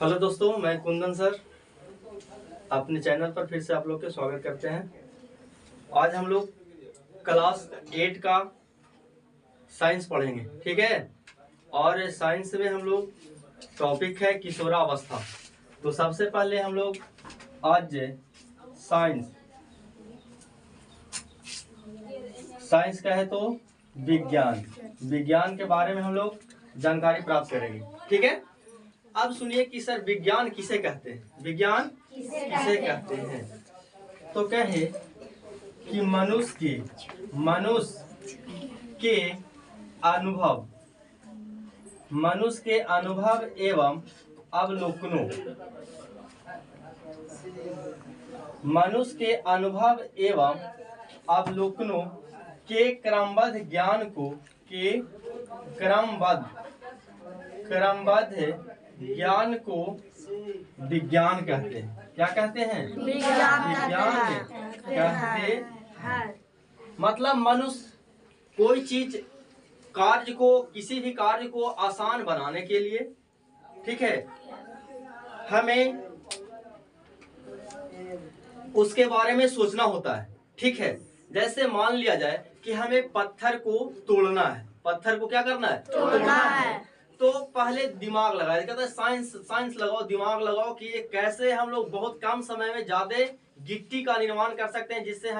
Hello दोस्तों, मैं Kundan sir अपने चैनल पर फिर से आप लोग के स्वागत करते हैं। आज हम लोग क्लास 8 का साइंस पढ़ेंगे, ठीक है। और साइंस में हम लोग टॉपिक है किशोरावस्था। तो सबसे पहले हम लोग आज साइंस का है तो विज्ञान के बारे में हम लोग जानकारी प्राप्त करेंगे, ठीक है। अब सुनिए कि सर विज्ञान किसे कहते हैं, विज्ञान किसे कहते हैं। तो कहे कि मनुष्य के अनुभव एवं अवलोकनों के क्रमबद्ध ज्ञान को विज्ञान कहते हैं। क्या कहते हैं? विज्ञान कहते हैं। मतलब मनुष्य किसी भी कार्य को आसान बनाने के लिए, ठीक है, हमें उसके बारे में सोचना होता है, ठीक है। जैसे मान लिया जाए कि हमें पत्थर को तोड़ना है, पत्थर को क्या करना है? तोड़ना है। तो पहले दिमाग लगाया, कहते हैं साइंस लगाओ, दिमाग लगाओ कि ये कैसे हम लोग बहुत कम समय में ज्यादा गिट्टी का निर्माण कर सकते हैं, जिससे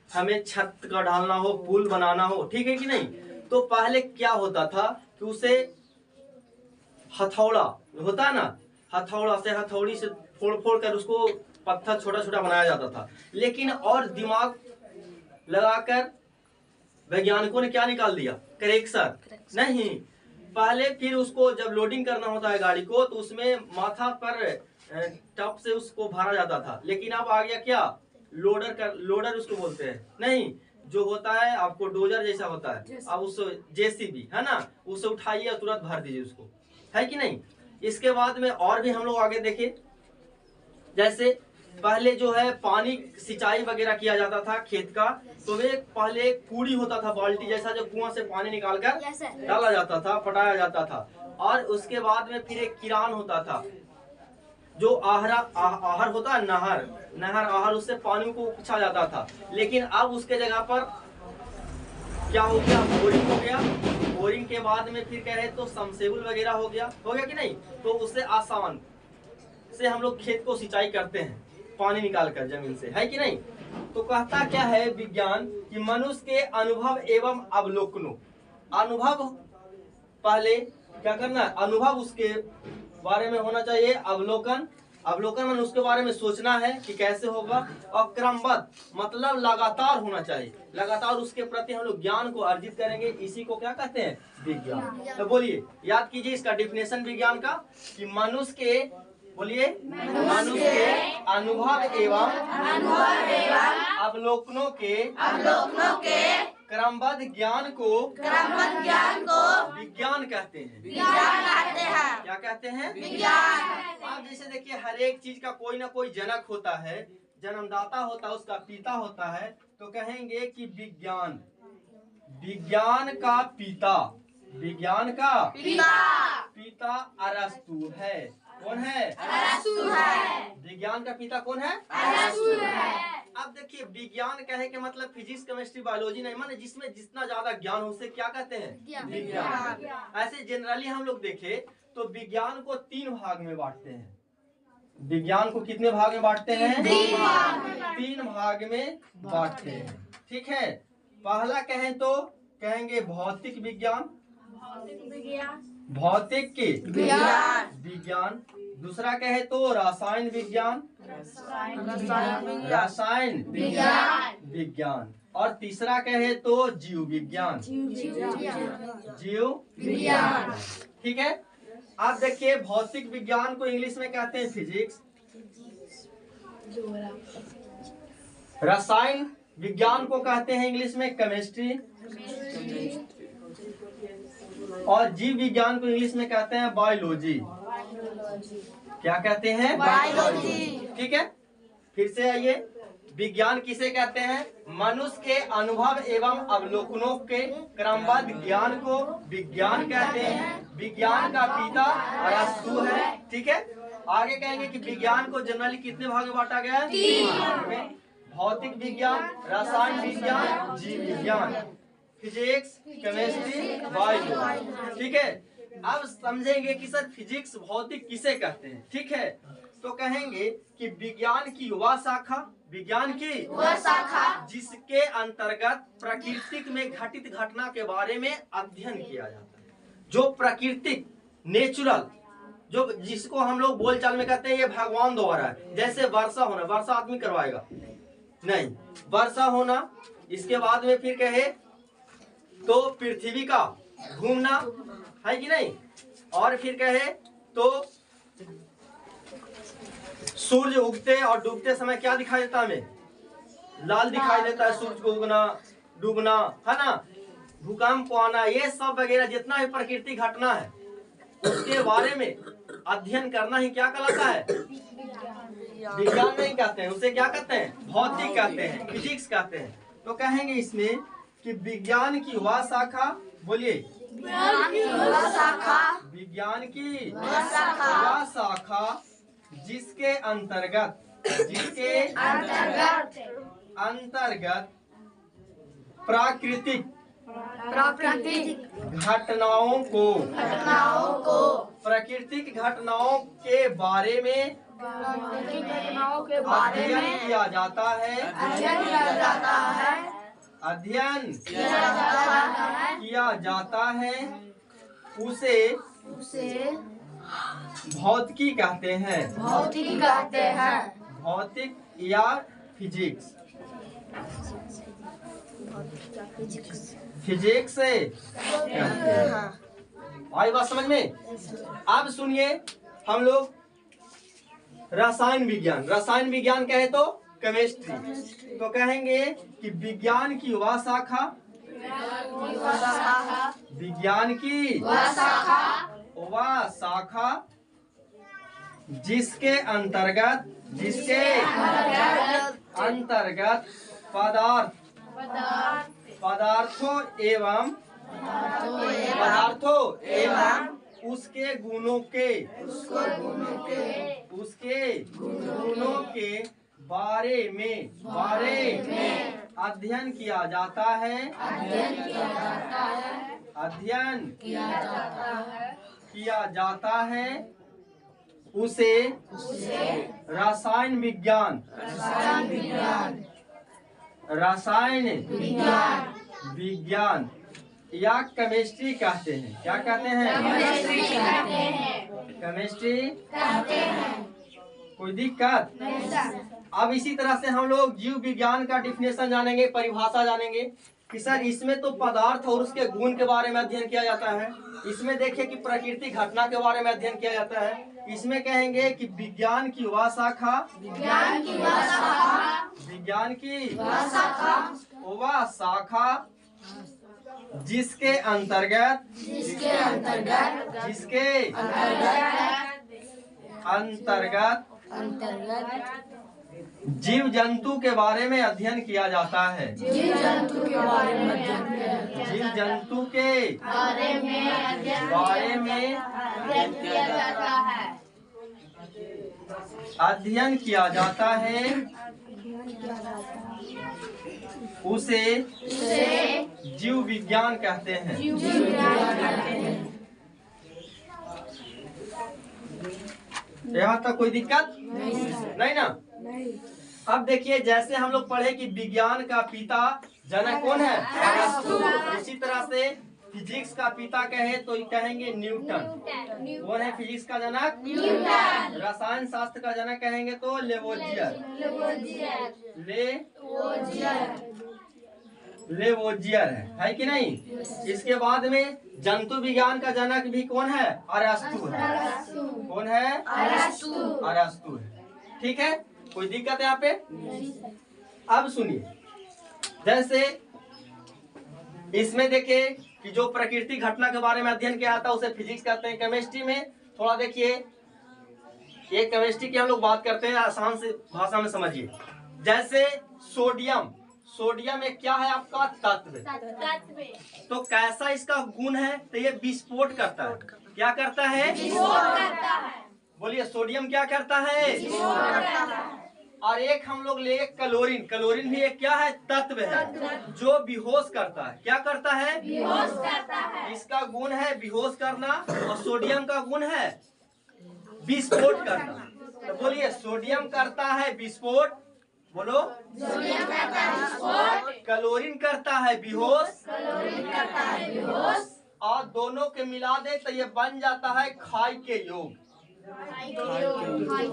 हमें छत का ढालना हो, पुल बनाना हो, ठीक है कि नहीं। तो पहले क्या होता था कि उसे हथौड़ा होता है ना, हथौड़ी से फोड़ कर उसको पत्थर छोटा छोटा बनाया जाता था। लेकिन और दिमाग लगाकर वैज्ञानिकों ने क्या निकाल दिया? करेक्शन नहीं। पहले फिर उसको जब लोडिंग करना होता है गाड़ी को, तो उसमें माथा पर टप से उसको भरा जाता था। लेकिन अब आ गया क्या? लोडर उसको बोलते हैं, नहीं, जो होता है आपको डोजर जैसा होता है। अब उस जेसीबी है ना, उसे उठाइए और तुरंत भर दीजिए उसको, है कि नहीं। इसके बाद में और भी हम लोग आगे देखें, जैसे पहले जो है पानी सिंचाई वगैरह किया जाता था खेत का, तो वे पहले एक पूड़ी होता था, बाल्टी जैसा, जो कुआं से पानी निकालकर डाला जाता था, पटाया जाता था। और उसके बाद में फिर एक किरान होता था, जो आहर होता है, नहर आहर, उससे पानी को पूछा जाता था। लेकिन अब उसके जगह पर क्या हो गया? बोरिंग हो गया। बोरिंग के बाद में फिर कहे तो समसेबुल वगैरह हो गया कि नहीं। तो उससे आसान से हम लोग खेत को सिंचाई करते हैं, पानी निकालकर जमीन से, है कि नहीं। तो कहता क्या है विज्ञान कि मनुष्य के अनुभव एवं अवलोकनों। अनुभव पहले क्या करना है? अनुभव उसके बारे में होना चाहिए। अवलोकन में उसके बारे में सोचना है कि कैसे होगा। और क्रमबद्ध मतलब लगातार होना चाहिए, लगातार उसके प्रति हम लोग ज्ञान को अर्जित करेंगे। इसी को क्या कहते हैं? विज्ञान। तो बोलिए, याद कीजिए इसका डिफिनेशन विज्ञान का कि मनुष्य के अनुभव एवं अवलोकनों के क्रमबद्ध ज्ञान को विज्ञान कहते हैं। क्या कहते हैं? विज्ञान। आप जैसे देखिए, हर एक चीज का कोई ना कोई जनक होता है, जन्मदाता होता है, उसका पिता होता है। तो कहेंगे कि विज्ञान का पिता अरस्तु है। कौन है? अरस्तु है। विज्ञान का पिता कौन है? अरस्तु है। अब देखिए, विज्ञान कहे के मतलब फिजिक्स, केमिस्ट्री, बायोलॉजी नहीं, माने जिसमें जितना ज्यादा ज्ञान हो उसे क्या कहते हैं? विज्ञान। ऐसे जनरली हम लोग देखें तो विज्ञान को 3 भाग में बांटते हैं। विज्ञान को कितने भाग में बांटते हैं? 3 भाग में बांटते हैं, ठीक है। पहला कहें तो कहेंगे भौतिक विज्ञान, दूसरा कहे तो रसायन विज्ञान, और तीसरा कहे तो जीव विज्ञान, ठीक है। आप देखिए, भौतिक विज्ञान को इंग्लिश में कहते हैं फिजिक्स, रसायन विज्ञान को कहते हैं इंग्लिश में केमिस्ट्री, और जीव विज्ञान को इंग्लिश में कहते हैं बायोलॉजी। क्या कहते हैं? बायोलॉजी, ठीक है। फिर से आइए विज्ञान किसे कहते हैं? मनुष्य के अनुभव एवं अवलोकनों के क्रमबद्ध ज्ञान को विज्ञान कहते हैं। विज्ञान का पिता अरस्तु है। ठीक है, आगे कहेंगे कि विज्ञान को जनरली कितने भाग में बांटा गया है? 3। भौतिक विज्ञान, रसायन विज्ञान, जीव विज्ञान, फिजिक्स, केमिस्ट्री, बायोलॉजी। ठीक है, अब समझेंगे कि सर फिजिक्स भौतिक किसे कहते हैं। ठीक है, तो कहेंगे कि विज्ञान की वह शाखा, विज्ञान की वह शाखा जिसके अंतर्गत प्राकृतिक में घटित घटना के बारे में अध्ययन किया जाता है। जो प्राकृतिक, नेचुरल, जो जिसको हम लोग बोलचाल में कहते हैं ये भगवान द्वारा है। जैसे वर्षा होना, वर्षा आदमी करवाएगा नहीं, वर्षा होना, इसके बाद में फिर कहे तो पृथ्वी का घूमना है कि नहीं, और फिर कहे तो सूर्य उगते और डूबते समय क्या दिखाई देता हमें? लाल दिखाई देता है, सूर्य को उगना डूबना, है ना, भूकंप आना, ये सब वगैरह जितना भी प्रकृति घटना है उसके बारे में अध्ययन करना ही क्या कहलाता है? विज्ञान नहीं कहते हैं, उसे क्या कहते हैं? भौतिक कहते हैं, फिजिक्स कहते हैं। तो कहेंगे इसमें कि विज्ञान की वह शाखा, बोलिए, विज्ञान की वह शाखा जिसके अंतर्गत प्राकृतिक घटनाओं को प्राकृतिक घटनाओं के बारे में अध्ययन किया जाता है, अध्ययन किया जाता है, उसे भौतिकी कहते हैं, भौतिक या फिजिक्स, फिजिक्स से आई बात समझ में? अब सुनिए, हम लोग रसायन विज्ञान, रसायन विज्ञान कहे तो केमिस्ट्री, तो कहेंगे कि विज्ञान की वह शाखा, विज्ञान की वह शाखा जिसके अंतर्गत पदार्थों एवं उसके गुणों के बारे में अध्ययन किया जाता है, अध्ययन किया जाता है, उसे रसायन विज्ञान या केमिस्ट्री कहते हैं। क्या कहते हैं? केमिस्ट्री कहते हैं। कोई दिक्कत? अब इसी तरह से हम लोग जीव विज्ञान का डिफिनेशन जानेंगे, परिभाषा जानेंगे कि सर इसमें तो पदार्थ और उसके गुण के बारे में अध्ययन किया जाता है। इसमें देखिए कि प्रकृति घटना के बारे में अध्ययन किया जाता है। इसमें कहेंगे कि विज्ञान की वह शाखा, वह शाखा जिसके अंतर्गत जीव जंतु के बारे में अध्ययन किया जाता है, जीव जंतु के बारे में अध्ययन किया जाता है, उसे जीव विज्ञान कहते हैं। यहाँ तक कोई दिक्कत नहीं ना? अब देखिए, जैसे हम लोग पढ़े कि विज्ञान का पिता जनक कौन है? अरस्तु। इसी तरह से फिजिक्स का पिता कहे तो कहेंगे न्यूटन। कौन है फिजिक्स का जनक? न्यूटन। रसायन शास्त्र का जनक कहेंगे तो लेवोजियर है कि नहीं? इसके बाद में जंतु विज्ञान का जनक भी कौन है? अरस्तु है। कौन है? अरस्तु है। ठीक है, कोई दिक्कत है यहाँ पे? अब सुनिए, जैसे इसमें देखिए कि जो प्रकृति घटना के बारे में अध्ययन किया जाता है उसे फिजिक्स कहते हैं। केमिस्ट्री में थोड़ा देखिए, ये केमिस्ट्री की हम लोग बात करते हैं, आसान से भाषा में समझिए। जैसे सोडियम, सोडियम एक क्या है आपका तत्व। तो कैसा इसका गुण है, तो ये विस्फोट करता है। क्या करता है? विस्फोट करता है। बोलिए सोडियम क्या करता है? विस्फोट करता है। और एक हम लोग ले क्लोरीन, क्लोरीन भी एक क्या है? तत्व है जो बेहोश करता है। क्या करता है? बेहोश करता है। इसका गुण है बेहोश करना और सोडियम का गुण है विस्फोट करना। तो बोलिए सोडियम करता है विस्फोट, बोलो सोडियम करता है विस्फोट, क्लोरीन करता है बेहोश, क्लोरीन करता है बेहोश, और दोनों के मिला दे तो ये बन जाता है खाई के योग।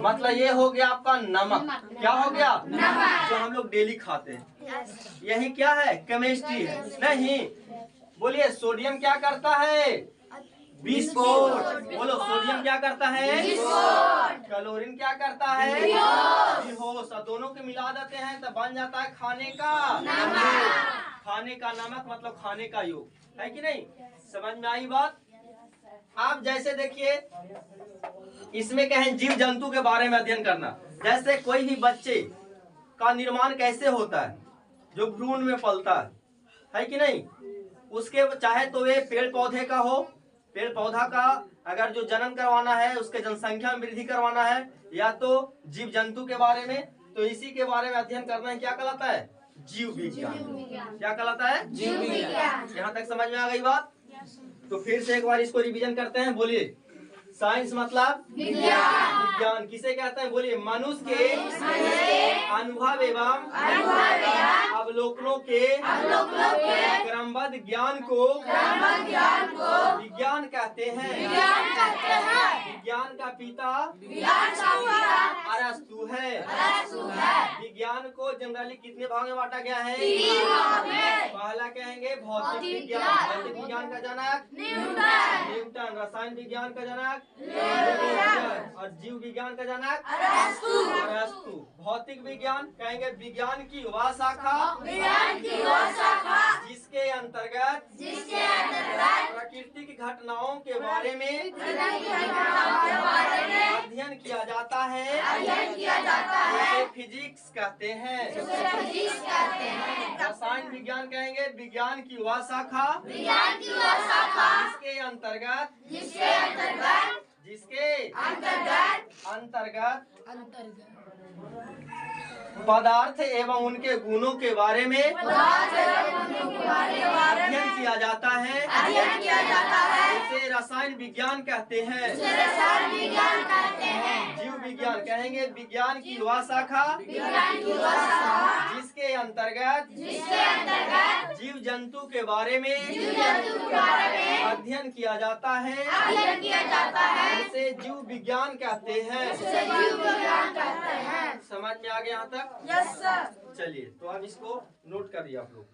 मतलब ये हो गया आपका नमक। क्या हो गया? नमक, जो हम लोग डेली खाते हैं। यही क्या है? केमिस्ट्री है। नहीं, बोलिए सोडियम क्या करता है? विस्फोट। बोलो सोडियम क्या करता है? विस्फोट। क्लोरीन क्या करता है? बेहोश। दोनों के मिला देते हैं तो बन जाता है खाने का नमक। खाने का नमक मतलब खाने का योग, है कि नहीं? समझ में आई बात? आप जैसे देखिए इसमें क्या है, जीव जंतु के बारे में अध्ययन करना। जैसे कोई भी बच्चे का निर्माण कैसे होता है, जो भ्रूण में पलता है कि नहीं? उसके चाहे तो वे पेड़ पौधे का हो, पेड़ पौधा का अगर जो जन्म करवाना है, उसके जनसंख्या में वृद्धि करवाना है, या तो जीव जंतु के बारे में, तो इसी के बारे में अध्ययन करना है। क्या कहलाता है? जीव विज्ञान। क्या कहलाता है? जीव विज्ञान। यहाँ तक समझ में आ गई बात? तो फिर से एक बार इसको रिवीजन करते हैं। बोलिए साइंस मतलब विज्ञान। विज्ञान किसे कहते हैं? बोलिए मनुष्य के अनुभव एवं अवलोकनों के क्रमबद्ध ज्ञान को विज्ञान कहते हैं। विज्ञान का पिता अरस्तु है। विज्ञान को जनरली कितने भाग में बांटा गया है? पहला कहेंगे भौतिक विज्ञान। भौतिक विज्ञान का जनक न्यूटन। रसायन विज्ञान का जनक और जीव विज्ञान का जनक अरस्तु। भौतिक विज्ञान कहेंगे विज्ञान की वह शाखा जिसके अंतर्गत प्राकृतिक घटनाओं के बारे में अध्ययन किया जाता है, उसे फिजिक्स कहते हैं। रसायन विज्ञान कहेंगे विज्ञान की वह शाखा जिसके अंतर्गत पदार्थ एवं उनके गुणों के बारे में अध्ययन किया जाता है, उसे रसायन विज्ञान कहते हैं। जीव विज्ञान कहेंगे विज्ञान की वह शाखा जिसके अंतर्गत जीव जंतु के बारे में अध्ययन किया जाता है, उसे जीव विज्ञान कहते हैं। समझ में आ गया यहाँ तक? Yes sir. चलिए तो अब इसको नोट करिए आप लोग।